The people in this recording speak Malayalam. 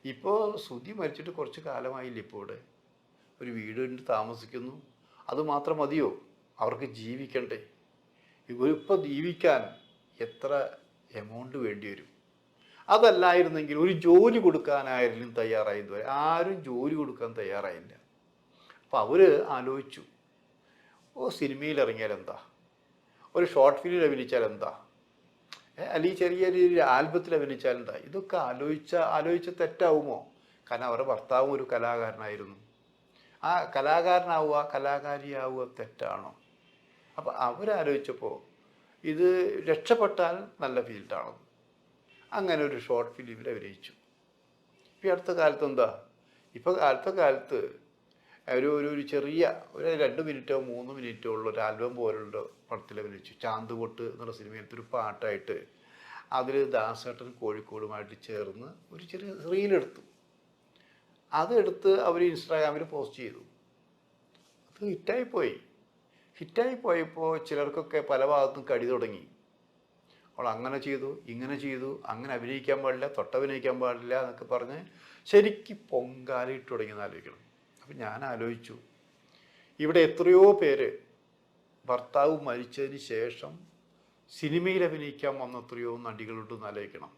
ഇപ്പോൾ ശ്രുതി മരിച്ചിട്ട് കുറച്ച് കാലമായില്ല. ഇപ്പോൾ ഇവിടെ ഒരു വീടുണ്ട്, താമസിക്കുന്നു. അതുമാത്രം മതിയോ? അവർക്ക് ജീവിക്കണ്ടേ? ഇപ്പോൾ ജീവിക്കാൻ എത്ര എമൗണ്ട് വേണ്ടി വരും? അതല്ലായിരുന്നെങ്കിൽ ഒരു ജോലി കൊടുക്കാനായാലും തയ്യാറായത് വരെ ആരും ജോലി കൊടുക്കാൻ തയ്യാറായില്ല. അപ്പോൾ അവർ ആലോചിച്ചു, സിനിമയിൽ ഇറങ്ങിയാൽ എന്താ, ഒരു ഷോർട്ട് ഫിലിമിൽ അഭിനയിച്ചാൽ എന്താ, അല്ലെങ്കിൽ ചെറിയൊരു ആൽബത്തിൽ അഭിനയിച്ചാൽ എന്താ? ഇതൊക്കെ ആലോചിച്ച തെറ്റാവുമോ? കാരണം അവരുടെ ഭർത്താവും ഒരു കലാകാരനായിരുന്നു. ആ കലാകാരനാവുക, കലാകാരിയാവുക തെറ്റാണോ? അപ്പം അവരാലോചിച്ചപ്പോൾ ഇത് രക്ഷപ്പെട്ടാൽ നല്ല ഫീൽഡാണ്. അങ്ങനെ ഒരു ഷോർട്ട് ഫിലിമിൽ അഭിനയിച്ചു. ഇപ്പം അടുത്ത കാലത്ത് എന്താ, ഇപ്പോൾ അടുത്ത കാലത്ത് ഒരു ചെറിയ ഒരു 2 മിനിറ്റോ 3 മിനിറ്റോ ഉള്ള ഒരു ആൽബം പോലുള്ള പടത്തിൽ അഭിനയിച്ചു. ചാന്തുപൊട്ട് എന്നുള്ള സിനിമയിലത്തെ ഒരു പാട്ടായിട്ട് അതിൽ ദാസേട്ടൻ കോഴിക്കോടുമായിട്ട് ചേർന്ന് ഒരു ചെറിയ റീലെടുത്തു. അതെടുത്ത് അവർ ഇൻസ്റ്റാഗ്രാമിൽ പോസ്റ്റ് ചെയ്തു. അത് ഹിറ്റായി പോയപ്പോൾ ചിലർക്കൊക്കെ പല ഭാഗത്തും കടി തുടങ്ങി. അവൾ അങ്ങനെ ചെയ്തു, ഇങ്ങനെ ചെയ്തു, അങ്ങനെ അഭിനയിക്കാൻ പാടില്ല, തൊട്ടഭിനയിക്കാൻ പാടില്ല എന്നൊക്കെ പറഞ്ഞ് ശരിക്കും പൊങ്കാലയിട്ട് തുടങ്ങിയെന്ന് ആലോചിക്കണം. അപ്പം ഞാൻ ആലോചിച്ചു, ഇവിടെ എത്രയോ പേര് ഭർത്താവ് മരിച്ചതിന് ശേഷം സിനിമയിൽ അഭിനയിക്കാൻ വന്ന എത്രയോ നടികളുണ്ടെന്ന് ആലോചിക്കണം.